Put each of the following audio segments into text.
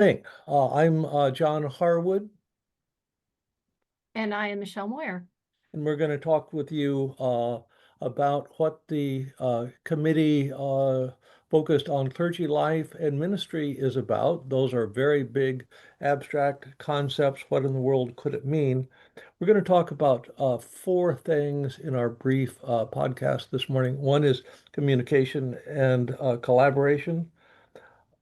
Hey, I'm John Harwood, And I am Michelle Moyer. and we're going to talk with you about what the committee focused on clergy life and ministry is about. Those are very big, abstract concepts. What in the world could it mean? We're going to talk about four things in our brief podcast this morning. One is communication and collaboration.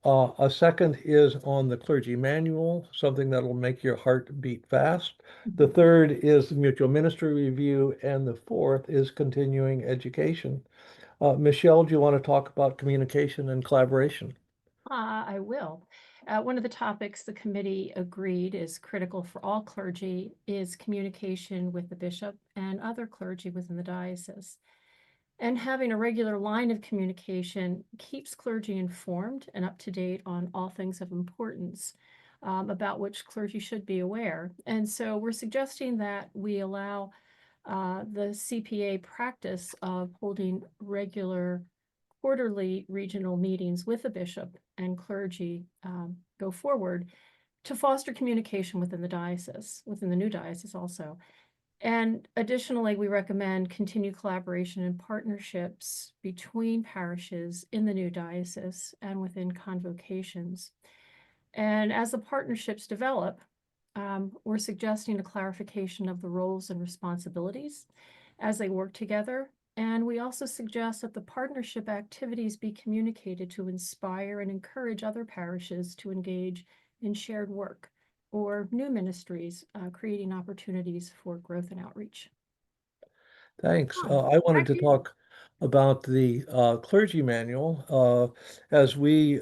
A second is on the clergy manual, something that'll make your heart beat fast. The third is the mutual ministry review, and the fourth is continuing education. Michelle, do you want to talk about communication and collaboration? I will. One of the topics the committee agreed is critical for all clergy is communication with the bishop and other clergy within the diocese. And having a regular line of communication keeps clergy informed and up to date on all things of importance about which clergy should be aware. And so we're suggesting that we allow the CPA practice of holding regular quarterly regional meetings with the bishop and clergy go forward to foster communication within the diocese, within the new diocese also. And additionally, we recommend continued collaboration and partnerships between parishes in the new diocese and within convocations. And as the partnerships develop, we're suggesting a clarification of the roles and responsibilities as they work together. And we also suggest that the partnership activities be communicated to inspire and encourage other parishes to engage in shared work or new ministries, creating opportunities for growth and outreach. Thanks. Oh, I wanted back to to you. talk about the clergy manual. As we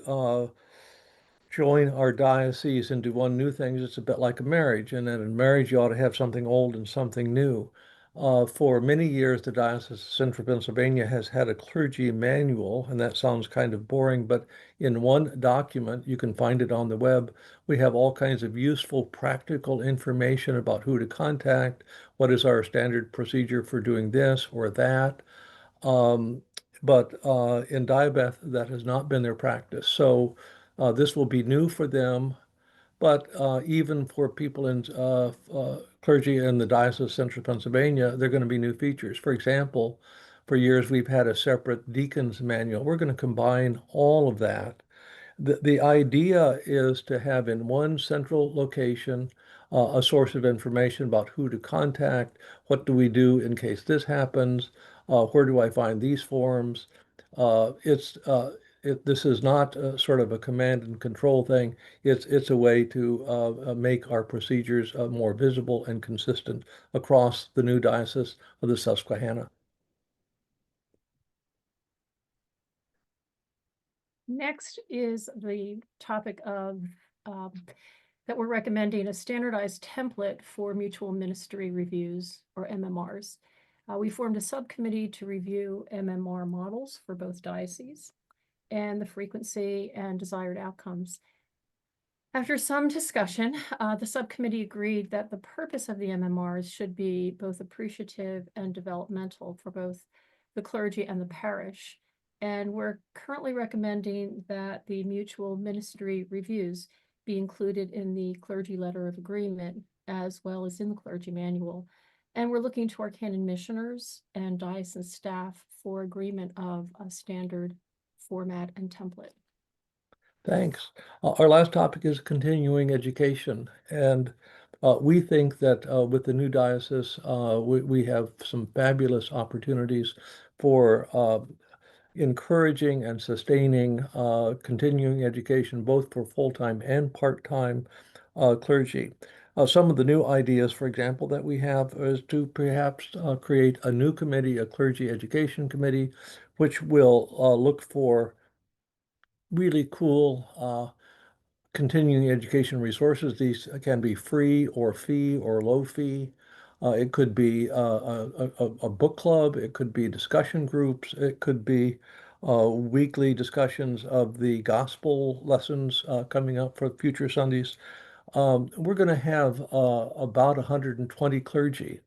join our diocese and do one new thing, it's a bit like a marriage. And then in marriage, you ought to have something old and something new. For many years, the Diocese of Central Pennsylvania has had a clergy manual, and that sounds kind of boring, but in one document, you can find it on the web. We have all kinds of useful, practical information about who to contact, what is our standard procedure for doing this or that. Um, but in Diabeth, that has not been their practice. So this will be new for them, but even for people in clergy in the Diocese of Central Pennsylvania, there are going to be new features. For example, for years we've had a separate deacon's manual. We're going to combine all of that. The idea is to have in one central location a source of information about who to contact, what do we do in case this happens, where do I find these forms. It's this is not sort of a command and control thing. It's a way to make our procedures more visible and consistent across the new diocese of the Susquehanna. Next is the topic of um, that we're recommending a standardized template for mutual ministry reviews or MMRs. We formed a subcommittee to review MMR models for both dioceses and the frequency and desired outcomes. After some discussion, the subcommittee agreed that the purpose of the MMRs should be both appreciative and developmental for both the clergy and the parish. And we're currently recommending that the mutual ministry reviews be included in the clergy letter of agreement as well as in the clergy manual. And we're looking to our canon missioners and diocesan staff for agreement of a standard format and template. Thanks. Our last topic is continuing education. And we think that with the new diocese, we have some fabulous opportunities for encouraging and sustaining continuing education, both for full-time and part-time clergy. Some of the new ideas, for example, that we have is to perhaps create a new committee, a clergy education committee, which will look for really cool continuing education resources. These can be free or fee or low fee. It could be a book club. It could be discussion groups. It could be weekly discussions of the gospel lessons coming up for future Sundays. We're going to have about 120 clergy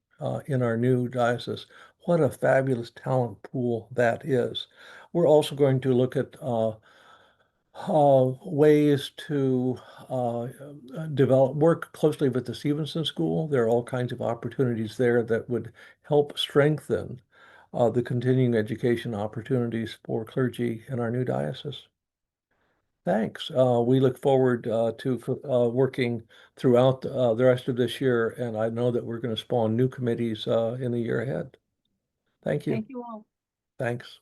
in our new diocese. What a fabulous talent pool that is. We're also going to look at ways to work closely with the Stevenson School. There are all kinds of opportunities there that would help strengthen the continuing education opportunities for clergy in our new diocese. Thanks. We look forward to working throughout the rest of this year, and I know that we're going to spawn new committees in the year ahead. Thank you. Thank you all. Thanks.